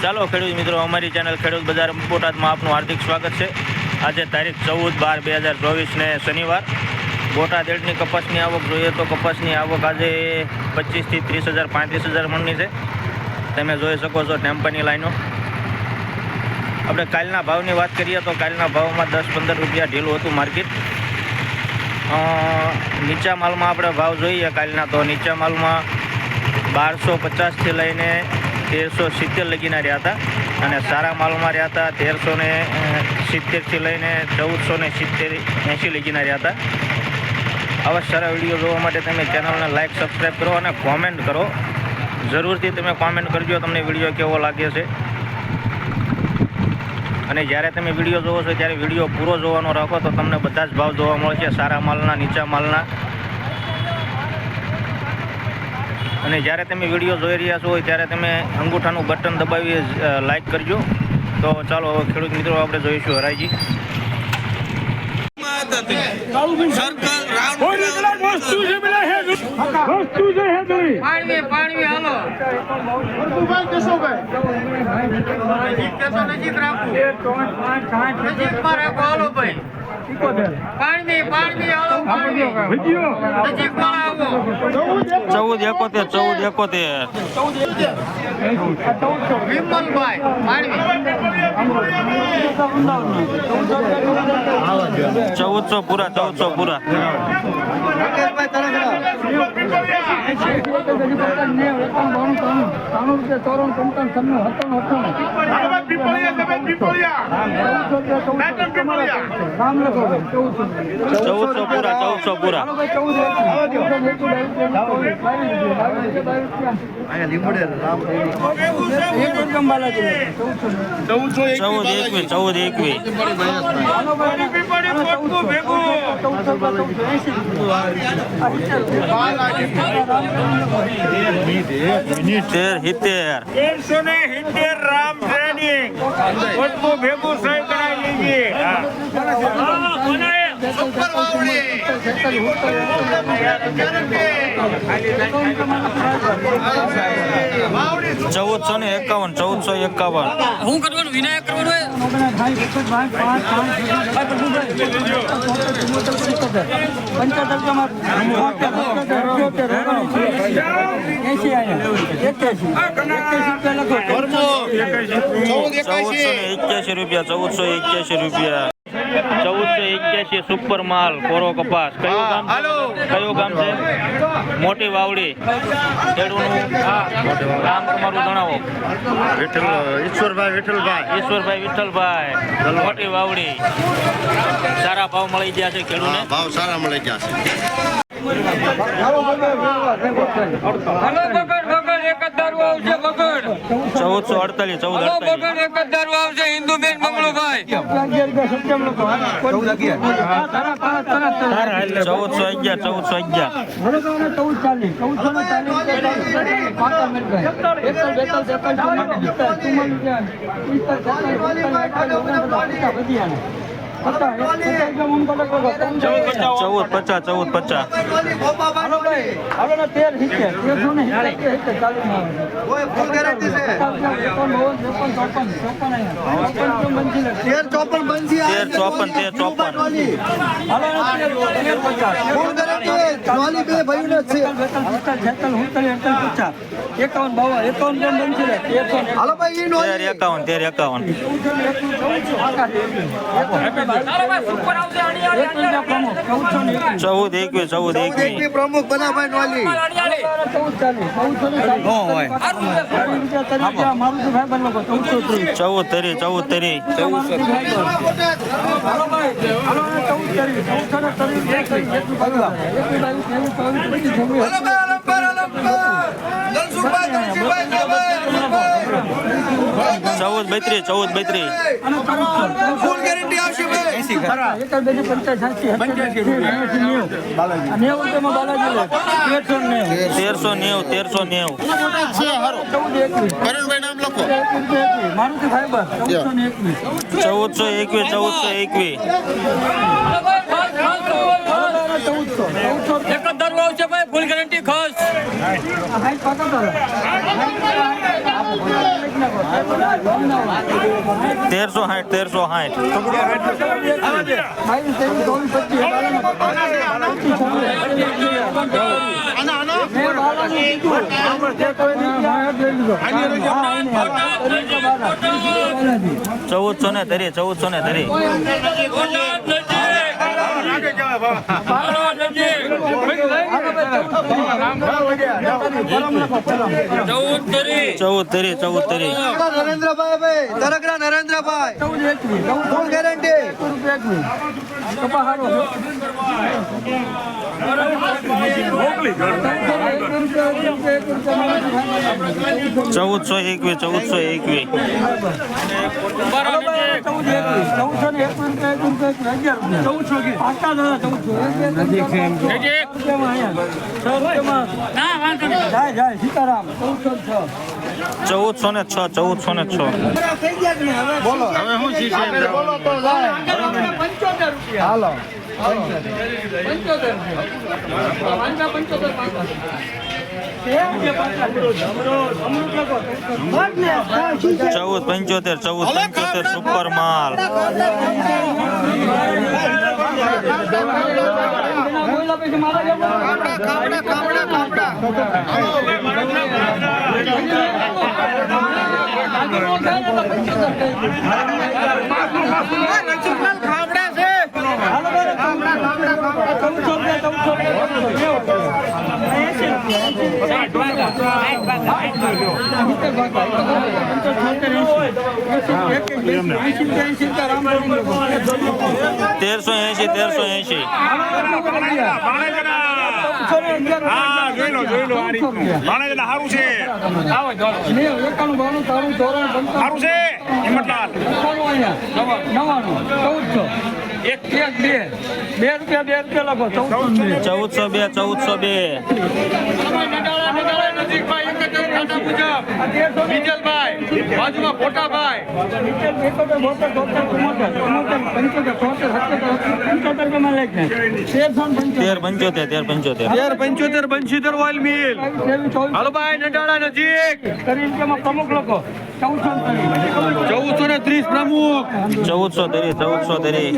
ચાલો ખેડૂત મિત્રો, અમારી ચેનલ ખેડૂત બજાર બોટાદમાં આપનું હાર્દિક સ્વાગત છે। આજે તારીખ 14/12/2024 શનિવાર। બોટાદ એડની કપાસની આવક જોઈએ તો કપાસની આવક આજે 25 થી 30,000 35,000 મણની છે। તમે જોઈ શકો છો ટેમ્પાની લાઈનો। આપણે કાલના ભાવની વાત કરીએ તો કાલના ભાવમાં 10-15 રૂપિયા ઢીલું હતું માર્કેટ। નીચા માલમાં આપણે ભાવ જોઈએ કાલના તો નીચા માલમાં 1250 થી લઈને 1370 લગીના રહ્યા હતા અને સારા માલમાં રહ્યા હતા 1370 થી લઈને 1470-80 લગીના રહ્યા હતા। આવા સારા વિડીયો જોવા માટે તમે ચેનલને લાઈક સબસ્ક્રાઈબ કરો અને કોમેન્ટ કરો। જરૂરથી તમે કોમેન્ટ કરજો તમને વિડીયો કેવો લાગે છે। અને જ્યારે તમે વિડીયો જોવો છો ત્યારે વિડીયો પૂરો જોવાનો રાખો તો તમને બધા જ ભાવ જોવા મળશે, સારા માલના, નીચા માલના। અને જ્યારે તમે વિડીયો જોઈ રહ્યા છો ત્યારે તમે અંગૂઠાનું બટન દબાવી લાઈક કરજો। તો ચાલો હવે ખેડૂત મિત્રો આપણે જોઈશું હરાજી। ચૌદ એકોતેર ચૌદસો પૂરા 1400 પૂરા। રામ ટ્રેનિંગ બધું ભેગું સહી કરાવી લઈએ। 1451 હું કરવાનું વિનાયક કરવાનું રૂપિયા 1481 સુપર માલ કોરો કપાસ। કયું ગામ છે? મોટી વાવડી। ખેડૂતનું નામ તમારું જણાવો। ઈશ્વરભાઈ વિઠ્ઠલભાઈ મોટી વાવડી। સારા ભાવ મળી ગયા છે ખેડૂતને? ભાવ સારા મળી ગયા છે। 1448 હિન્દુબેન મંગળુભાઈ 1421 પ્રમુખ બનાભાઈ ફૂલ ગેરંટી આવશે ભાઈ 1421 એક જ દારૂ આવશે ભાઈ, ફૂલ ગેરંટી ખાસ. તેરસો સાઠ 1400 ને ધરી 1400 ને ધરી. ચૌદ તરી નરેન્દ્રભાઈ ભાઈ તરકરા નરેન્દ્રભાઈ ફૂલ ગેરંટી 1421. સીતારામ 1406. બોલો હવે શું છે બોલો તો હાલો 1475 સુપર માલ. તેરસો એસી. બાજુમાં ફોટાભાઈ 1375 ઓઇલ મિલ. હાલો ભાઈ નડાળા નજીક પ્રમુખ લોકો 1430 પ્રમુખ 1400 ધરી.